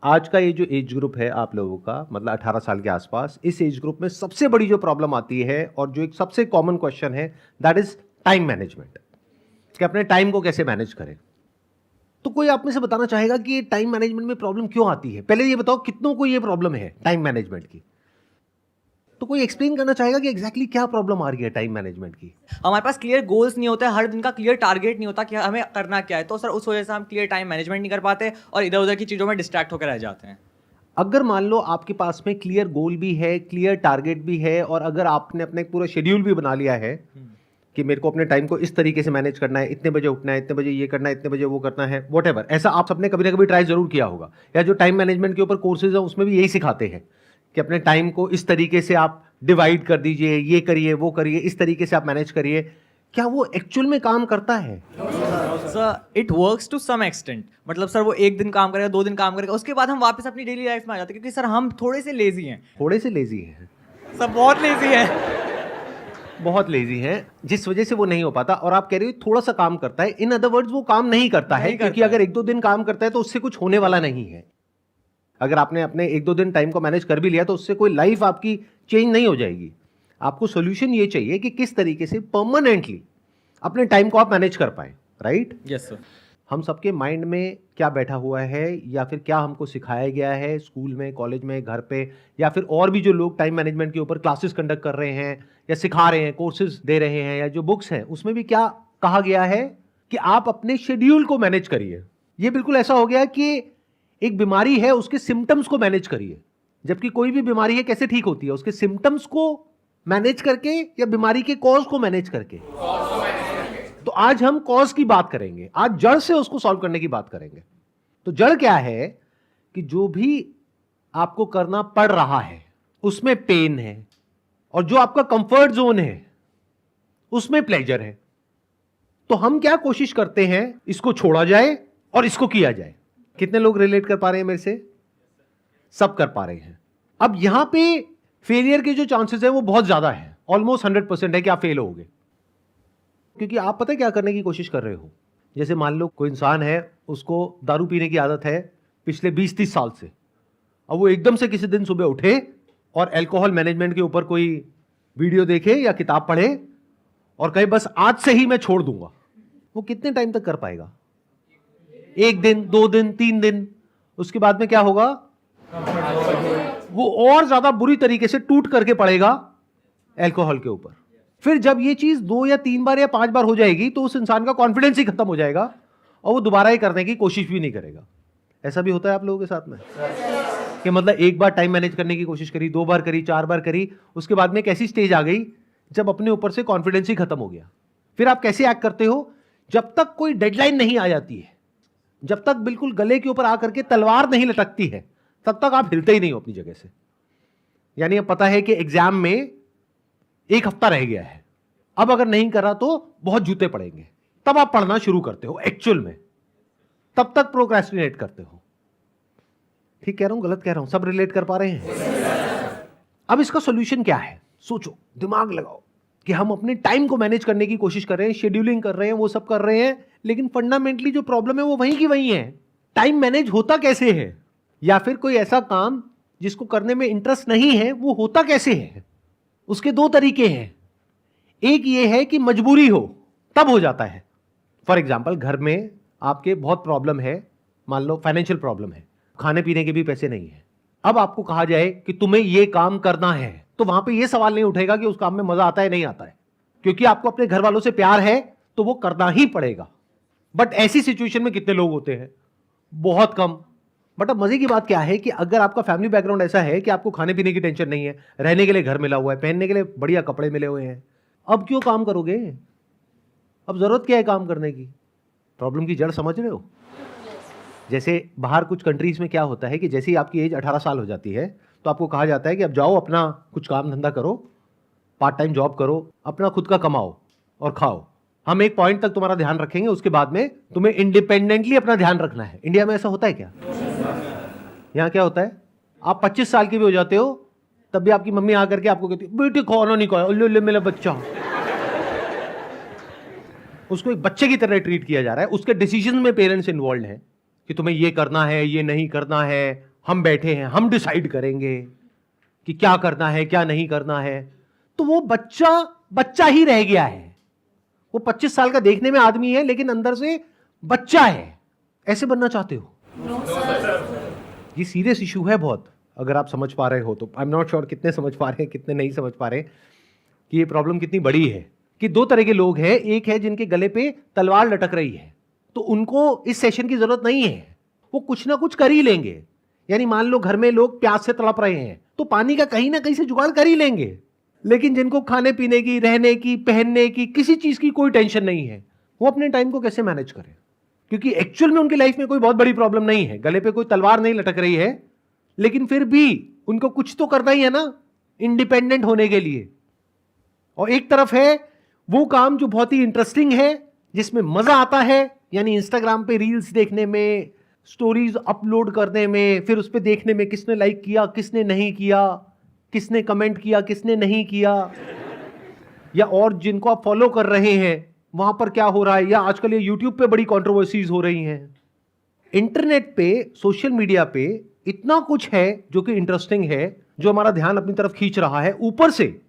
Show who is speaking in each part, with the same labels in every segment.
Speaker 1: आज का ये जो एज ग्रुप है आप लोगों का, मतलब 18 साल के आसपास, इस एज ग्रुप में सबसे बड़ी जो प्रॉब्लम आती है और जो एक सबसे कॉमन क्वेश्चन है, दैट इज टाइम मैनेजमेंट, कि अपने टाइम को कैसे मैनेज करें। तो कोई आप में से बताना चाहेगा कि ये टाइम मैनेजमेंट में प्रॉब्लम क्यों आती है? पहले ये बताओ कितनों को ये प्रॉब्लम है टाइम मैनेजमेंट की? तो कोई एक्सप्लेन करना चाहेगा कि एग्जैक्टली क्या प्रॉब्लम आ रही है टाइम मैनेजमेंट की?
Speaker 2: हमारे पास क्लियर गोल्स नहीं होते, हर दिन का क्लियर टारगेट नहीं होता कि हमें करना क्या है। तो सर उस वजह से हम क्लियर टाइम मैनेजमेंट नहीं कर पाते और इधर उधर की चीज़ों में डिस्ट्रैक्ट होकर रह जाते हैं।
Speaker 1: अगर मान लो आपके पास में क्लियर गोल भी है, क्लियर टारगेट भी है, और अगर आपने अपने पूरा शेड्यूल भी बना लिया है कि मेरे को अपने टाइम को इस तरीके से मैनेज करना है, इतने बजे उठना है, इतने बजे ये करना है, इतने बजे वो करना है, वॉटेवर, ऐसा आप सबने कभी ना कभी ट्राई जरूर किया होगा। या जो टाइम मैनेजमेंट के ऊपर कोर्सेज है उसमें भी यही सिखाते हैं कि अपने टाइम को इस तरीके से आप डिवाइड कर दीजिए, ये करिए वो करिए, इस तरीके से आप मैनेज करिए। क्या वो एक्चुअल में काम करता है?
Speaker 2: Sir it works to some extent. मतलब सर वो एक दिन काम करेगा, 2 दिन काम करेगा, उसके बाद हम वापस अपनी डेली लाइफ में आ जाते हैं, क्योंकि सर हम थोड़े से लेजी हैं।
Speaker 1: थोड़े से लेजी है,
Speaker 2: सर बहुत लेजी है।
Speaker 1: बहुत लेजी हैं, जिस वजह से वो नहीं हो पाता। और आप कह रहे हो थोड़ा सा काम करता है, इन अदर वर्ड्स वो काम नहीं करता है, क्योंकि अगर 1-2 दिन काम करता है तो उससे कुछ होने वाला नहीं है। अगर आपने अपने 1-2 दिन टाइम को मैनेज कर भी लिया तो उससे कोई लाइफ आपकी चेंज नहीं हो जाएगी। आपको सोल्यूशन ये चाहिए कि किस तरीके से परमानेंटली अपने टाइम को आप मैनेज कर पाए, राइट?
Speaker 2: Yes sir.
Speaker 1: हम सबके माइंड में क्या बैठा हुआ है, या फिर क्या हमको सिखाया गया है स्कूल में, कॉलेज में, घर पे, या फिर और भी जो लोग टाइम मैनेजमेंट के ऊपर क्लासेस कंडक्ट कर रहे हैं या सिखा रहे हैं, कोर्सेज दे रहे हैं, या जो बुक्स हैं उसमें भी क्या कहा गया है कि आप अपने शेड्यूल को मैनेज करिए। ये बिल्कुल ऐसा हो गया कि एक बीमारी है, उसके सिम्टम्स को मैनेज करिए। जबकि कोई भी बीमारी है कैसे ठीक होती है? उसके सिम्टम्स को मैनेज करके या बीमारी के कॉज को मैनेज करके। तो आज हम कॉज की बात करेंगे, आज जड़ से उसको सॉल्व करने की बात करेंगे। तो जड़ क्या है कि जो भी आपको करना पड़ रहा है उसमें पेन है, और जो आपका कंफर्ट जोन है उसमें प्लेजर है। तो हम क्या कोशिश करते हैं, इसको छोड़ा जाए और इसको किया जाए। कितने लोग रिलेट कर पा रहे हैं मेरे से? सब कर पा रहे हैं। अब यहां पे फेलियर के जो चांसेस है वो बहुत ज्यादा है, ऑलमोस्ट 100% है कि आप फेल होगे। क्योंकि आप पता है क्या करने की कोशिश कर रहे हो? जैसे मान लो कोई इंसान है, उसको दारू पीने की आदत है पिछले 20-30 साल से। अब वो एकदम से किसी दिन सुबह उठे और अल्कोहल मैनेजमेंट के ऊपर कोई वीडियो देखे या किताब पढ़े और कहे बस आज से ही मैं छोड़ दूंगा। वो कितने टाइम तक कर पाएगा? 1 दिन, 2 दिन, 3 दिन। उसके बाद में क्या होगा? वो और ज्यादा बुरी तरीके से टूट करके पड़ेगा अल्कोहल के ऊपर। फिर जब ये चीज 2 या 3 बार या 5 बार हो जाएगी तो उस इंसान का कॉन्फिडेंस ही खत्म हो जाएगा और वो दोबारा ये करने की कोशिश भी नहीं करेगा। ऐसा भी होता है आप लोगों के साथ में कि मतलब एक बार टाइम मैनेज करने की कोशिश करी, 2 बार करी, 4 बार करी, उसके बाद में एक ऐसी स्टेज आ गई जब अपने ऊपर से कॉन्फिडेंस ही खत्म हो गया। फिर आप कैसे एक्ट करते हो? जब तक कोई डेडलाइन नहीं आ जाती है, जब तक बिल्कुल गले के ऊपर आकर के तलवार नहीं लटकती है, तब तक आप हिलते ही नहीं हो अपनी जगह से। यानी अब पता है कि एग्जाम में 1 हफ्ता रह गया है, अब अगर नहीं करा तो बहुत जूते पड़ेंगे, तब आप पढ़ना शुरू करते हो एक्चुअल में। तब तक प्रोक्रेस्टिनेट करते हो। ठीक कह रहा हूं, गलत कह रहा हूं? सब रिलेट कर पा रहे हैं? अब इसका सॉल्यूशन क्या है? सोचो, दिमाग लगाओ कि हम अपने टाइम को मैनेज करने की कोशिश कर रहे हैं, शेड्यूलिंग कर रहे हैं, वो सब कर रहे हैं, लेकिन फंडामेंटली जो प्रॉब्लम है वो वहीं की वहीं है। टाइम मैनेज होता कैसे है? या फिर कोई ऐसा काम जिसको करने में इंटरेस्ट नहीं है वो होता कैसे है? उसके 2 तरीके हैं। एक ये है कि मजबूरी हो तब हो जाता है। फॉर एग्जाम्पल, घर में आपके बहुत प्रॉब्लम है, मान लो फाइनेंशियल प्रॉब्लम है, खाने पीने के भी पैसे नहीं है। अब आपको कहा जाए कि तुम्हें ये काम करना है, तो वहां पे ये सवाल नहीं उठेगा कि उस काम में मजा आता है नहीं आता है, क्योंकि आपको अपने घर वालों से प्यार है तो वो करना ही पड़ेगा। बट ऐसी सिचुएशन में कितने लोग होते हैं? बहुत कम। बट अब मजे की बात क्या है कि अगर आपका फैमिली बैकग्राउंड ऐसा है कि आपको खाने पीने की टेंशन नहीं है, रहने के लिए घर मिला हुआ है, पहनने के लिए बढ़िया कपड़े मिले हुए हैं, अब क्यों काम करोगे? अब जरूरत क्या है काम करने की? प्रॉब्लम की जड़ समझ रहे हो? जैसे बाहर कुछ कंट्रीज में क्या होता है कि जैसे ही आपकी एज 18 साल हो जाती है तो आपको कहा जाता है कि अब जाओ अपना कुछ काम धंधा करो, पार्ट टाइम जॉब करो, अपना खुद का कमाओ और खाओ। हम एक पॉइंट तक तुम्हारा ध्यान रखेंगे, उसके बाद में तुम्हें इंडिपेंडेंटली अपना ध्यान रखना है। इंडिया में ऐसा होता है क्या? यहाँ क्या होता है, आप 25 साल के भी हो जाते हो तब भी आपकी मम्मी आकर के आपको कहती है बेटी खाना नहीं खाया, ले मेरा बच्चा। उसको एक बच्चे की तरह ट्रीट किया जा रहा है। उसके डिसीजन में पेरेंट्स इन्वॉल्व हैं कि तुम्हें ये करना है, ये नहीं करना है, हम बैठे हैं, हम डिसाइड करेंगे कि क्या करना है क्या नहीं करना है, तो वो बच्चा ही रह गया है। वो 25 साल का देखने में आदमी है लेकिन अंदर से बच्चा है। ऐसे बनना चाहते हो? ये सीरियस इशू है बहुत, अगर आप समझ पा रहे हो तो। आई एम नॉट श्योर कितने समझ पा रहे हैं कितने नहीं समझ पा रहे कि ये प्रॉब्लम कितनी बड़ी है। कि दो तरह के लोग हैं, एक है जिनके गले पे तलवार लटक रही है, तो उनको इस सेशन की जरूरत नहीं है, वो कुछ ना कुछ कर ही लेंगे। यानी मान लो घर में लोग प्यास से तड़प रहे हैं तो पानी का कहीं ना कहीं से जुगाड़ कर ही लेंगे। लेकिन जिनको खाने पीने की, रहने की, पहनने की, किसी चीज की कोई टेंशन नहीं है, वो अपने टाइम को कैसे मैनेज करें? क्योंकि एक्चुअल में उनकी लाइफ में कोई बहुत बड़ी प्रॉब्लम नहीं है, गले पे कोई तलवार नहीं लटक रही है, लेकिन फिर भी उनको कुछ तो करना ही है ना इंडिपेंडेंट होने के लिए। और एक तरफ है वो काम जो बहुत ही इंटरेस्टिंग है, जिसमें मजा आता है, यानी इंस्टाग्राम पे रील्स देखने में, स्टोरीज अपलोड करने में, फिर उस पर देखने में किसने लाइक किया किसने नहीं किया, किसने कमेंट किया किसने नहीं किया, या और जिनको आप फॉलो कर रहे हैं वहां पर क्या हो रहा है, या आजकल ये यूट्यूब पे बड़ी कंट्रोवर्सीज हो रही हैं। इंटरनेट पे, सोशल मीडिया पे इतना कुछ है जो कि इंटरेस्टिंग है, जो हमारा ध्यान अपनी तरफ खींच रहा है। ऊपर से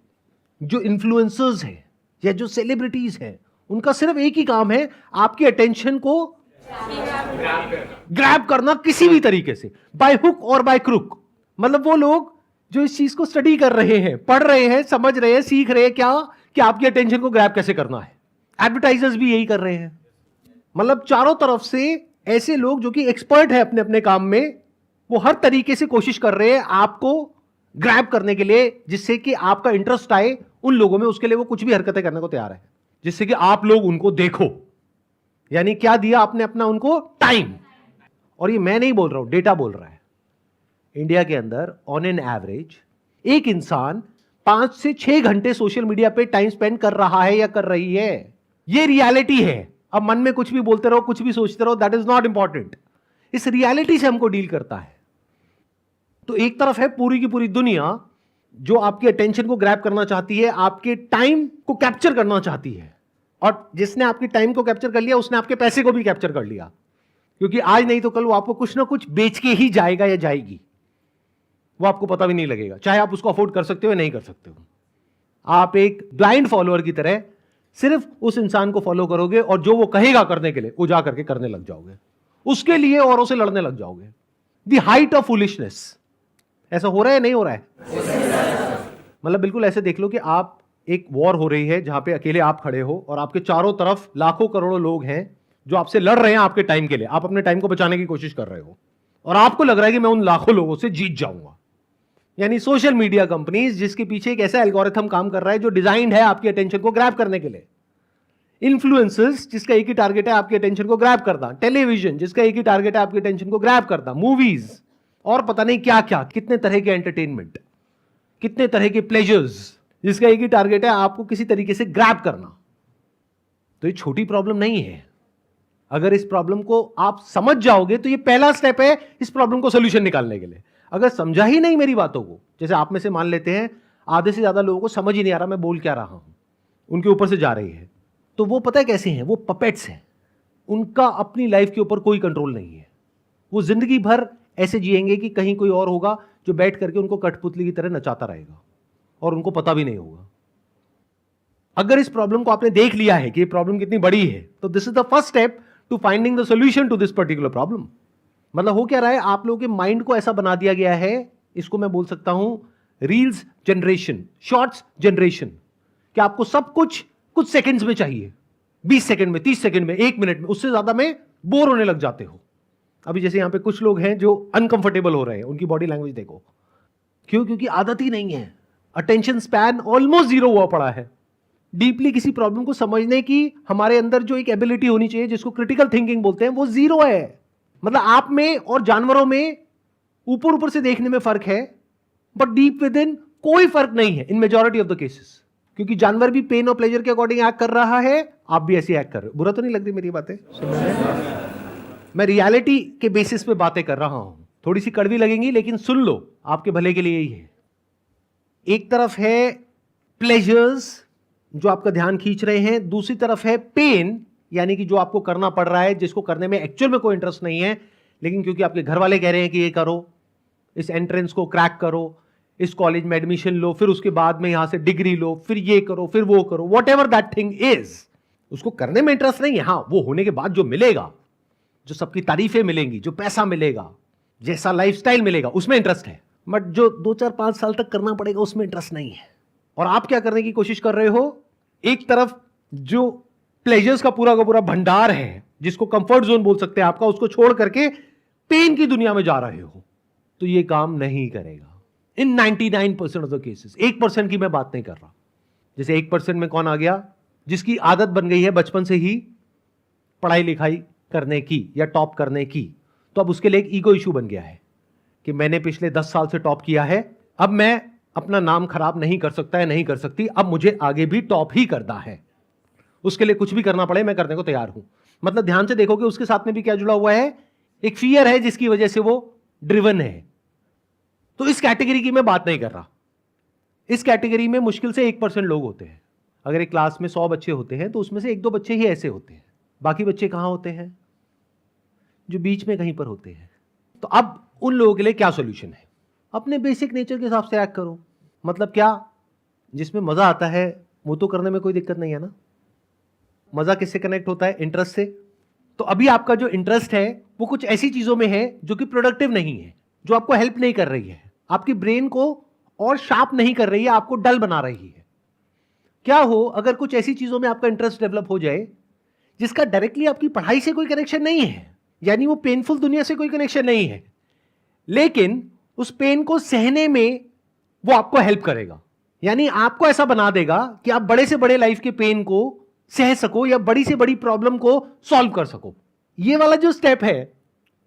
Speaker 1: जो इन्फ्लुएंसर्स हैं या जो सेलिब्रिटीज हैं, उनका सिर्फ एक ही काम है, आपकी अटेंशन को ग्रैब करना किसी भी तरीके से, बाय हुक और बाय क्रुक। मतलब वो लोग जो इस चीज को स्टडी कर रहे हैं, पढ़ रहे हैं, समझ रहे हैं, सीख रहे हैं क्या कि आपकी अटेंशन को ग्रैब कैसे करना है। एडवर्टाइजर्स भी यही कर रहे हैं। मतलब चारों तरफ से ऐसे लोग जो कि एक्सपर्ट है अपने अपने काम में, वो हर तरीके से कोशिश कर रहे हैं आपको ग्रैब करने के लिए, जिससे कि आपका इंटरेस्ट आए उन लोगों में। उसके लिए वो कुछ भी हरकतें करने को तैयार है, जिससे कि आप लोग उनको देखो। यानी क्या दिया आपने अपना उनको? टाइम। और ये मैं नहीं बोल रहा हूं, डेटा बोल रहा है। इंडिया के अंदर ऑन एन एवरेज एक इंसान 5 से 6 घंटे सोशल मीडिया पे टाइम स्पेंड कर रहा है या कर रही है। ये रियलिटी है। अब मन में कुछ भी बोलते रहो, कुछ भी सोचते रहो, दैट इज नॉट इंपॉर्टेंट। इस रियलिटी से हमको डील करता है। तो एक तरफ है पूरी की पूरी दुनिया जो आपकी अटेंशन को ग्रैब करना चाहती है, आपके टाइम को कैप्चर करना चाहती है, और जिसने आपके टाइम को कैप्चर कर लिया उसने आपके पैसे को भी कैप्चर कर लिया। क्योंकि आज नहीं तो कल वो आपको कुछ ना कुछ बेच के ही जाएगा या जाएगी, वो आपको पता भी नहीं लगेगा, चाहे आप उसको अफोर्ड कर सकते हो या नहीं कर सकते हो। आप एक ब्लाइंड फॉलोअर की तरह सिर्फ उस इंसान को फॉलो करोगे और जो वो कहेगा करने के लिए वो जा करके करने लग जाओगे, उसके लिए औरों से लड़ने लग जाओगे। The height of foolishness. ऐसा हो रहा है नहीं हो रहा है? मतलब बिल्कुल ऐसे देख लो कि आप, एक वॉर हो रही है जहां पे अकेले आप खड़े हो और आपके चारों तरफ लाखों करोड़ों लोग हैं जो आपसे लड़ रहे हैं आपके टाइम के लिए। आप अपने टाइम को बचाने की कोशिश कर रहे हो और आपको लग रहा है कि मैं उन लाखों लोगों से जीत जाऊंगा। यानी सोशल मीडिया कंपनीज जिसके पीछे एक ऐसा एल्गोरिथम काम कर रहा है जो डिजाइंड है आपकी अटेंशन को ग्रैब करने के लिए। इन्फ्लुएंसर्स जिसका एक ही टारगेट है आपकी अटेंशन को ग्रैब करना। टेलीविजन जिसका एक ही टारगेट है आपकी अटेंशन को ग्रैब करना। मूवीज और पता नहीं क्या क्या, कितने तरह के एंटरटेनमेंट, कितने तरह के प्लेजर्स, जिसका एक ही टारगेट है आपको किसी तरीके से ग्रैब करना। तो ये छोटी प्रॉब्लम नहीं है। अगर इस प्रॉब्लम को आप समझ जाओगे तो ये पहला स्टेप है इस प्रॉब्लम को सोल्यूशन निकालने के लिए। अगर समझा ही नहीं मेरी बातों को, जैसे आप में से मान लेते हैं आधे से ज्यादा लोगों को समझ ही नहीं आ रहा मैं बोल क्या रहा हूं, उनके ऊपर से जा रही है, तो वो पता है कैसे हैं? वो पपेट्स हैं। उनका अपनी लाइफ के ऊपर कोई कंट्रोल नहीं है। वो जिंदगी भर ऐसे जिएंगे कि कहीं कोई और होगा जो बैठ करके उनको कठपुतली की तरह नचाता रहेगा और उनको पता भी नहीं होगा। अगर इस प्रॉब्लम को आपने देख लिया है कि ये प्रॉब्लम कितनी बड़ी है, तो this is the first step to finding the solution to this particular problem. मतलब हो क्या रहा है, आप लोगों के माइंड को ऐसा बना दिया गया है, इसको मैं बोल सकता हूं रील्स जनरेशन, शॉर्ट्स जनरेशन, कि आपको सब कुछ कुछ सेकंड्स में चाहिए, 20 सेकंड में, 30 सेकंड में, 1 मिनट में, उससे ज्यादा में बोर होने लग जाते हो। अभी जैसे यहां पे कुछ लोग हैं जो अनकंफर्टेबल हो रहे हैं, उनकी बॉडी लैंग्वेज देखो। क्यों? क्योंकि आदत ही नहीं है। अटेंशन स्पैन ऑलमोस्ट 0 हुआ पड़ा है। डीपली किसी प्रॉब्लम को समझने की हमारे अंदर जो एक एबिलिटी होनी चाहिए, जिसको क्रिटिकल थिंकिंग बोलते हैं, वो 0 है। मतलब आप में और जानवरों में ऊपर ऊपर से देखने में फर्क है, बट डीप विद इन कोई फर्क नहीं है इन मेजॉरिटी ऑफ द केसेस। क्योंकि जानवर भी पेन और प्लेजर के अकॉर्डिंग एक्ट कर रहा है, आप भी ऐसे एक्ट कर रहे हो। बुरा तो नहीं लग रही मेरी बातें? मैं रियलिटी के बेसिस पे बातें कर रहा हूं, थोड़ी सी कड़वी लगेंगी लेकिन सुन लो, आपके भले के लिए ही है। एक तरफ है प्लेजर्स जो आपका ध्यान खींच रहे हैं, दूसरी तरफ है पेन, यानी कि जो आपको करना पड़ रहा है, जिसको करने में एक्चुअल में कोई इंटरेस्ट नहीं है, लेकिन क्योंकि आपके घर वाले कह रहे हैं कि ये करो, इस एंट्रेंस को क्रैक करो, इस कॉलेज में एडमिशन लो, फिर उसके बाद में यहां से डिग्री लो, फिर ये करो, फिर वो करो, what ever that thing is, उसको करने में इंटरेस्ट नहीं है। हाँ, वो होने के बाद जो मिलेगा, जो सबकी तारीफें मिलेंगी, जो पैसा मिलेगा, जैसा लाइफस्टाइल मिलेगा, उसमें इंटरेस्ट है। बट जो 2-4-5 साल तक करना पड़ेगा उसमें इंटरेस्ट नहीं है। और आप क्या करने की कोशिश कर रहे हो? एक तरफ जो प्लेजर्स का पूरा भंडार है, जिसको कंफर्ट जोन बोल सकते हैं आपका, उसको छोड़ करके पेन की दुनिया में जा रहे हो, तो ये काम नहीं करेगा इन 99% ऑफ द केसेस। 1% की मैं बात नहीं कर रहा। जैसे 1% में कौन आ गया? जिसकी आदत बन गई है बचपन से ही पढ़ाई लिखाई करने की या टॉप करने की, तो अब उसके लिए एक ईगो इशू बन गया है कि मैंने पिछले 10 साल से टॉप किया है, अब मैं अपना नाम खराब नहीं कर सकता है, नहीं कर सकती, अब मुझे आगे भी टॉप ही करना है। उसके लिए कुछ भी करना पड़े मैं करने को तैयार हूं। मतलब ध्यान से देखोगे उसके साथ में भी क्या जुड़ा हुआ है? एक फियर है जिसकी वजह से वो ड्रिवन है। तो इस कैटेगरी की मैं बात नहीं कर रहा। इस कैटेगरी में मुश्किल से 1% लोग होते हैं। अगर एक क्लास में 100 बच्चे होते हैं तो उसमें से 1-2 बच्चे ही ऐसे होते हैं। बाकी बच्चे कहां होते हैं? जो बीच में कहीं पर होते हैं। तो अब उन लोगों के लिए क्या सॉल्यूशन है? अपने बेसिक नेचर के हिसाब से एक्ट करो। मतलब क्या? जिसमें मजा आता है वो तो करने में कोई दिक्कत नहीं है ना। मजा किससे कनेक्ट होता है? इंटरेस्ट से। तो अभी आपका जो इंटरेस्ट है वो कुछ ऐसी चीजों में है जो कि प्रोडक्टिव नहीं है, जो आपको हेल्प नहीं कर रही है, आपकी ब्रेन को और शार्प नहीं कर रही है, आपको डल बना रही है। क्या हो अगर कुछ ऐसी चीजों में आपका इंटरेस्ट डेवलप हो जाए जिसका डायरेक्टली आपकी पढ़ाई से कोई कनेक्शन नहीं है, यानी वो पेनफुल दुनिया से कोई कनेक्शन नहीं है, लेकिन उस पेन को सहने में वो आपको हेल्प करेगा। यानी आपको ऐसा बना देगा कि आप बड़े से बड़े लाइफ के पेन को सह सको या बड़ी से बड़ी प्रॉब्लम को सॉल्व कर सको। ये वाला जो स्टेप है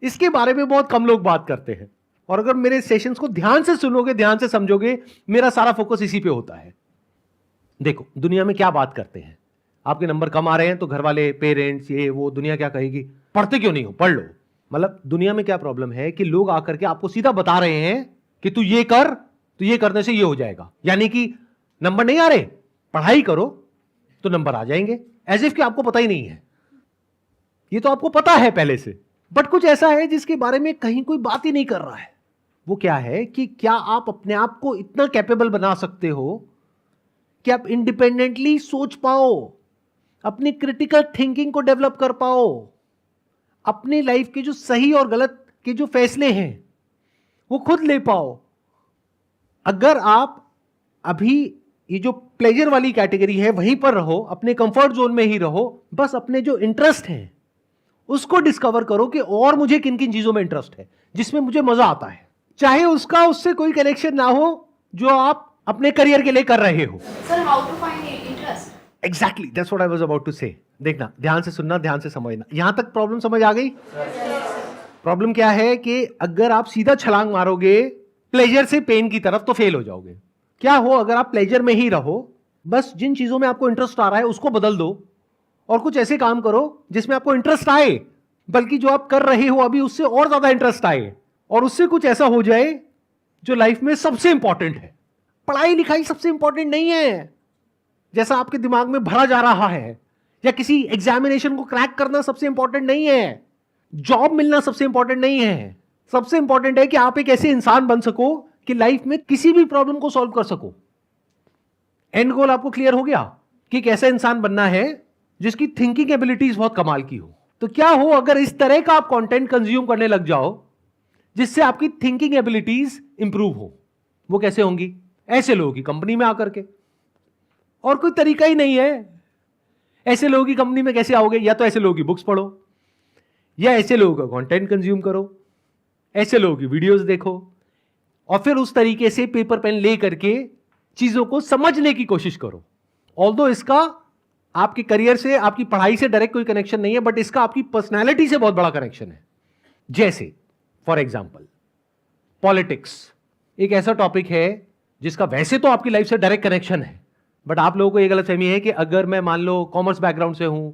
Speaker 1: इसके बारे में बहुत कम लोग बात करते हैं। और अगर मेरे सेशंस को ध्यान से सुनोगे, ध्यान से समझोगे, मेरा सारा फोकस इसी पे होता है। देखो दुनिया में क्या बात करते हैं, आपके नंबर कम आ रहे हैं तो घर वाले, पेरेंट्स, ये वो, दुनिया क्या कहेगी? पढ़ते क्यों नहीं हो? पढ़ लो। मतलब दुनिया में क्या प्रॉब्लम है कि लोग आकर के आपको सीधा बता रहे हैं कि तू ये कर, तो ये करने से ये हो जाएगा। यानी कि नंबर नहीं आ रहे, पढ़ाई करो तो नंबर आ जाएंगे। एज इफ कि आपको पता ही नहीं है। ये तो आपको पता है पहले से, बट कुछ ऐसा है जिसके बारे में कहीं कोई बात ही नहीं कर रहा है। वो क्या है कि क्या आप अपने आप को इतना कैपेबल बना सकते हो कि आप इंडिपेंडेंटली सोच पाओ, अपनी क्रिटिकल थिंकिंग को डेवलप कर पाओ, अपनी लाइफ के जो सही और गलत के जो फैसले हैं वो खुद ले पाओ। अगर आप अभी ये जो प्लेजर वाली कैटेगरी है वहीं पर रहो, अपने कंफर्ट जोन में ही रहो, बस अपने जो इंटरेस्ट हैं उसको डिस्कवर करो कि और मुझे किन किन चीजों में इंटरेस्ट है, जिसमें मुझे मजा आता है, चाहे उसका उससे कोई कनेक्शन ना हो जो आप अपने करियर के लिए कर रहे हो।
Speaker 3: Sir, how to find interest?
Speaker 1: Exactly that's what I was about to say. देखना, ध्यान से सुनना, ध्यान से समझना। यहां तक प्रॉब्लम समझ आ गई? प्रॉब्लम क्या है कि अगर आप सीधा छलांग मारोगे प्लेजर से पेन की तरफ तो फेल हो जाओगे। क्या हो अगर आप प्लेजर में ही रहो, बस जिन चीजों में आपको इंटरेस्ट आ रहा है उसको बदल दो और कुछ ऐसे काम करो जिसमें आपको इंटरेस्ट आए, बल्कि जो आप कर रहे हो अभी उससे और ज्यादा इंटरेस्ट आए, और उससे कुछ ऐसा हो जाए जो लाइफ में सबसे इंपॉर्टेंट है। पढ़ाई लिखाई सबसे इंपॉर्टेंट नहीं है जैसा आपके दिमाग में भरा जा रहा है, या किसी एग्जामिनेशन को क्रैक करना सबसे इंपॉर्टेंट नहीं है, जॉब मिलना सबसे इंपॉर्टेंट नहीं है। सबसे इंपॉर्टेंट है कि आप एक ऐसे इंसान बन सको कि लाइफ में किसी भी प्रॉब्लम को सॉल्व कर सको। एंड गोल आपको क्लियर हो गया कि एक ऐसा इंसान बनना है जिसकी थिंकिंग एबिलिटीज बहुत कमाल की हो। तो क्या हो अगर इस तरह का आप कंटेंट कंज्यूम करने लग जाओ जिससे आपकी थिंकिंग एबिलिटीज इंप्रूव हो? वो कैसे होंगी? ऐसे लोगों की कंपनी में आकर के, और कोई तरीका ही नहीं है। ऐसे लोगों की कंपनी में कैसे आओगे? या तो ऐसे लोगों की बुक्स पढ़ो, या ऐसे लोगों का कंटेंट कंज्यूम करो, ऐसे लोगों की वीडियोस देखो, और फिर उस तरीके से पेपर पेन ले करके चीजों को समझने की कोशिश करो। ऑल्दो इसका आपके करियर से, आपकी पढ़ाई से डायरेक्ट कोई कनेक्शन नहीं है, बट इसका आपकी पर्सनैलिटी से बहुत बड़ा कनेक्शन है। जैसे फॉर एग्जाम्पल पॉलिटिक्स एक ऐसा टॉपिक है जिसका वैसे तो आपकी लाइफ से डायरेक्ट कनेक्शन है, बट आप लोगों को ये गलतफहमी है कि अगर मैं मान लो कॉमर्स बैकग्राउंड से हूं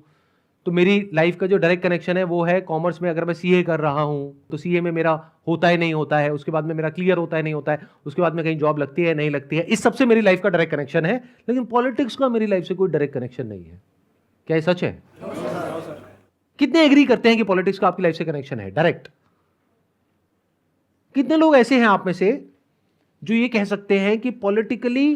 Speaker 1: तो मेरी लाइफ का जो डायरेक्ट कनेक्शन है वो है कॉमर्स में। अगर मैं सीए कर रहा हूं तो सीए में मेरा होता है नहीं होता है, उसके बाद में मेरा क्लियर होता है नहीं होता है, उसके बाद में कहीं जॉब लगती है नहीं लगती है, इस सबसे मेरी लाइफ का डायरेक्ट कनेक्शन है। लेकिन पॉलिटिक्स का मेरी लाइफ से कोई डायरेक्ट कनेक्शन नहीं है। क्या ये सच है? कितने एग्री करते हैं कि पॉलिटिक्स का आपकी लाइफ से कनेक्शन है डायरेक्ट? कितने लोग ऐसे हैं आप में से जो ये कह सकते हैं कि politically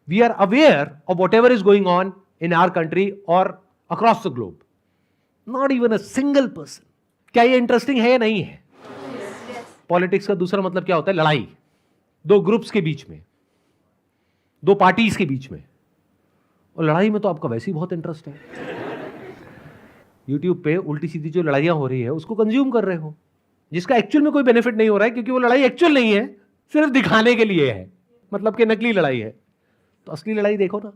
Speaker 1: we are aware of whatever is going on in our country और across the globe? Not even a single person. क्या ये इंटरेस्टिंग है या नहीं है? पॉलिटिक्स का दूसरा मतलब क्या होता है? लड़ाई, दो ग्रुप्स के बीच में, दो पार्टीज के बीच में। और लड़ाई में तो आपका वैसे ही बहुत इंटरेस्ट है। यूट्यूब पे उल्टी सीधी जो लड़ाइयां हो रही है उसको कंज्यूम कर रहे हो, जिसका एक्चुअल में कोई बेनिफिट नहीं हो रहा है, क्योंकि वो लड़ाई एक्चुअल नहीं है, सिर्फ दिखाने के लिए है, मतलब कि नकली लड़ाई है। तो असली लड़ाई देखो ना,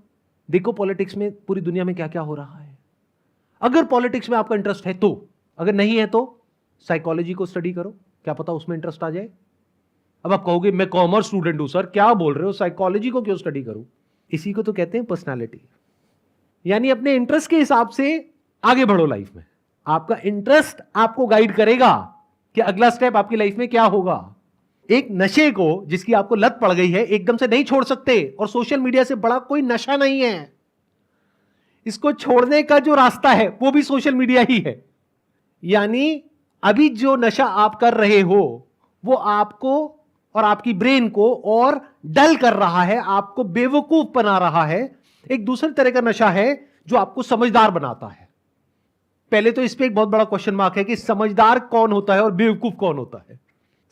Speaker 1: देखो पॉलिटिक्स में पूरी दुनिया में क्या क्या हो रहा है। अगर पॉलिटिक्स में आपका इंटरेस्ट है तो, अगर नहीं है तो साइकोलॉजी को स्टडी करो, क्या पता उसमें इंटरेस्ट आ जाए। अब आप कहोगे मैं कॉमर्स स्टूडेंट हूं सर, क्या बोल रहे हो, साइकोलॉजी को क्यों स्टडी करूं? इसी को तो कहते हैं पर्सनालिटी, यानी अपने इंटरेस्ट के हिसाब से आगे बढ़ो लाइफ में। आपका इंटरेस्ट आपको गाइड करेगा कि अगला स्टेप आपकी लाइफ में क्या होगा। एक नशे को जिसकी आपको लत पड़ गई है एकदम से नहीं छोड़ सकते, और सोशल मीडिया से बड़ा कोई नशा नहीं है। इसको छोड़ने का जो रास्ता है वो भी सोशल मीडिया ही है। यानी अभी जो नशा आप कर रहे हो वो आपको और आपकी ब्रेन को और डल कर रहा है, आपको बेवकूफ बना रहा है। एक दूसरे तरह का नशा है जो आपको समझदार बनाता है। पहले तो इस पे एक बहुत बड़ा क्वेश्चन मार्क है कि समझदार कौन होता है और बेवकूफ कौन होता है।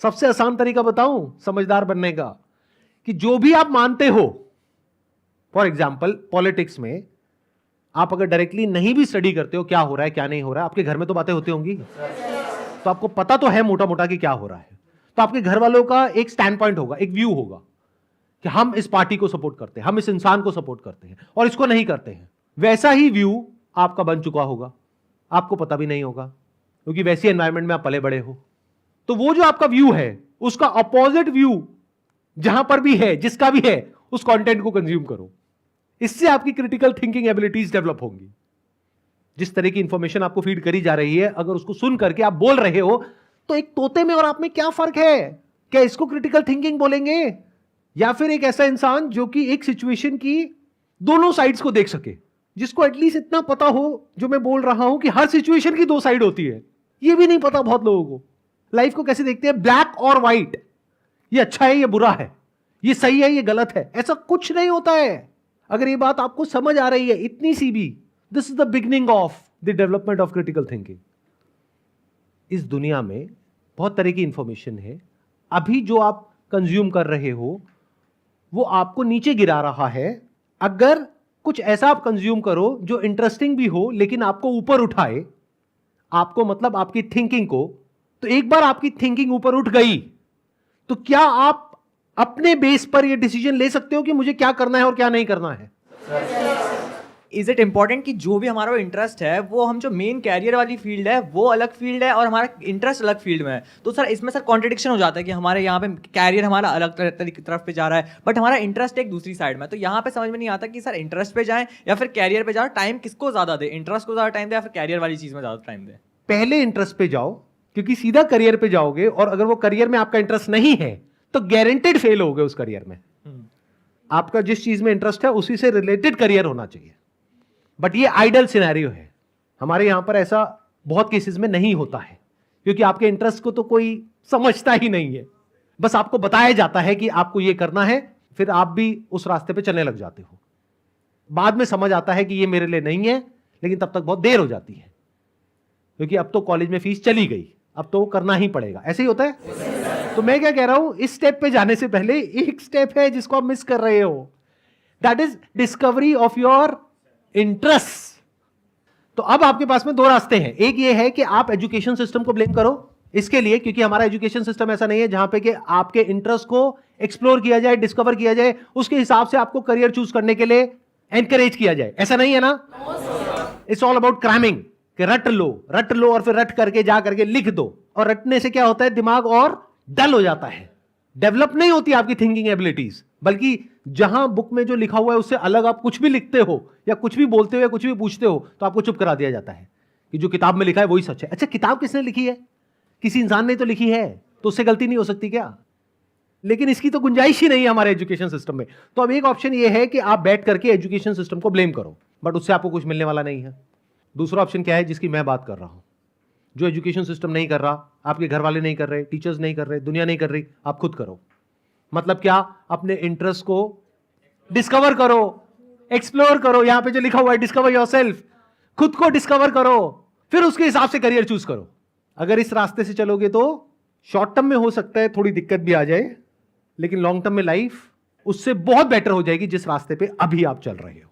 Speaker 1: सबसे आसान तरीका बताऊं समझदार बनने का, कि जो भी आप मानते हो, फॉर एग्जाम्पल पॉलिटिक्स में आप अगर डायरेक्टली नहीं भी स्टडी करते हो क्या हो रहा है क्या नहीं हो रहा है, आपके घर में तो बातें होती होंगी, तो आपको पता तो है मोटा मोटा कि क्या हो रहा है। तो आपके घर वालों का एक स्टैंड पॉइंट होगा, एक व्यू होगा कि हम इस पार्टी को सपोर्ट करते हैं, हम इस इंसान को सपोर्ट करते हैं और इसको नहीं करते हैं। वैसा ही व्यू आपका बन चुका होगा, आपको पता भी नहीं होगा, क्योंकि वैसी एनवायरनमेंट में आप पले बड़े हो। तो वो जो आपका व्यू है उसका अपोजिट व्यू जहां पर भी है, जिसका भी है, उस कंटेंट को कंज्यूम करो। इससे आपकी क्रिटिकल थिंकिंग एबिलिटीज डेवलप होंगी। जिस तरह की इंफॉर्मेशन आपको फीड करी जा रही है, अगर उसको सुन करके आप बोल रहे हो, तो एक तोते में और आप में क्या फर्क है? क्या इसको क्रिटिकल थिंकिंग बोलेंगे, या फिर एक ऐसा इंसान जो कि एक सिचुएशन की दोनों साइड्स को देख सके, जिसको एटलीस्ट इतना पता हो जो मैं बोल रहा हूं कि हर सिचुएशन की दो साइड होती है। ये भी नहीं पता बहुत लोगों को। लाइफ को कैसे देखते हैं, ब्लैक और व्हाइट, ये अच्छा है ये बुरा है, ये सही है ये गलत है, ऐसा कुछ नहीं होता है। अगर ये बात आपको समझ आ रही है इतनी सी भी, this is the beginning of the development of critical thinking. इस दुनिया में बहुत तरह की इंफॉर्मेशन है, अभी जो आप कंज्यूम कर रहे हो वो आपको नीचे गिरा रहा है। अगर कुछ ऐसा आप कंज्यूम करो जो इंटरेस्टिंग भी हो लेकिन आपको ऊपर उठाए, आपको मतलब आपकी थिंकिंग को, तो एक बार आपकी थिंकिंग ऊपर उठ गई तो क्या आप अपने बेस पर यह डिसीजन ले सकते हो कि मुझे क्या करना है और क्या नहीं करना है।
Speaker 2: इज इट इंपॉर्टेंट कि जो भी हमारा इंटरेस्ट है वो हम जो मेन कैरियर वाली फील्ड है वो अलग फील्ड है और हमारा इंटरेस्ट अलग फील्ड में है, तो सर इसमें सर कॉन्ट्रडिक्शन हो जाता है कि हमारे यहाँ पे कैरियर हमारा अलग तरफ पे जा रहा है बट हमारा इंटरेस्ट एक दूसरी साइड में। तो यहाँ पे समझ में नहीं आता कि सर इंटरेस्ट पे जाएं या फिर कैरियर पे जाओ, टाइम किसको ज़्यादा दे, इंटरेस्ट को ज़्यादा टाइम दे या फिर कैरियर वाली चीज़ में ज़्यादा टाइम दे।
Speaker 1: पहले इंटरेस्ट पे जाओ, क्योंकि सीधा करियर पे जाओगे और अगर वो करियर में आपका इंटरेस्ट नहीं है तो गारंटेड फेल होगे उस करियर में। आपका जिस चीज में इंटरेस्ट है उसी से रिलेटेड करियर होना चाहिए। बट ये आइडल सिनेरियो है, हमारे यहां पर ऐसा बहुत केसेस में नहीं होता है, क्योंकि आपके इंटरेस्ट को तो कोई समझता ही नहीं है। बस आपको बताया जाता है कि आपको ये करना है, फिर आप भी उस रास्ते पे चलने लग जाते हो। बाद में समझ आता है कि ये मेरे लिए नहीं है, लेकिन तब तक बहुत देर हो जाती है, क्योंकि अब तो कॉलेज में फीस चली गई, अब तो वो करना ही पड़ेगा। ऐसे ही होता है। तो मैं क्या कह रहा हूं, इस स्टेप पे जाने से पहले एक स्टेप है जिसको आप मिस कर रहे हो, that is discovery of your interest. तो अब आपके पास में दो रास्ते हैं। एक ये है कि आप एजुकेशन सिस्टम को ब्लेम करो इसके लिए, क्योंकि हमारा एजुकेशन सिस्टम ऐसा नहीं है जहां पे कि आपके इंटरेस्ट को एक्सप्लोर किया जाए, डिस्कवर किया जाए, उसके हिसाब से आपको करियर चूज करने के लिए एनकरेज किया जाए। ऐसा नहीं है ना। इट्स ऑल अबाउट क्रैमिंग, कि रट लो और फिर रट करके जा करके लिख दो, और रटने से क्या होता है, दिमाग और डल हो जाता है, डेवलप नहीं होती आपकी थिंकिंग एबिलिटीज। बल्कि जहां बुक में जो लिखा हुआ है उससे अलग आप कुछ भी लिखते हो या कुछ भी बोलते हो या कुछ भी पूछते हो तो आपको चुप करा दिया जाता है कि जो किताब में लिखा है वही सच है। अच्छा, किताब किसने लिखी है? किसी इंसान ने तो लिखी है, तो उससे गलती नहीं हो सकती क्या? लेकिन इसकी तो गुंजाइश ही नहीं है हमारे एजुकेशन सिस्टम में। तो अब एक ऑप्शन ये है कि आप बैठ करके एजुकेशन सिस्टम को ब्लेम करो, बट उससे आपको कुछ मिलने वाला नहीं है। दूसरा ऑप्शन क्या है जिसकी मैं बात कर रहा हूं, जो एजुकेशन सिस्टम नहीं कर रहा, आपके घर वाले नहीं कर रहे, टीचर्स नहीं कर रहे, दुनिया नहीं कर रही, आप खुद करो। मतलब क्या? अपने इंटरेस्ट को डिस्कवर करो, एक्सप्लोर करो। यहां पे जो लिखा हुआ है डिस्कवर योरसेल्फ, खुद को डिस्कवर करो, फिर उसके हिसाब से करियर चूज करो। अगर इस रास्ते से चलोगे तो शॉर्ट टर्म में हो सकता है थोड़ी दिक्कत भी आ जाए, लेकिन लॉन्ग टर्म में लाइफ उससे बहुत बेटर हो जाएगी जिस रास्ते पे अभी आप चल रहे हो।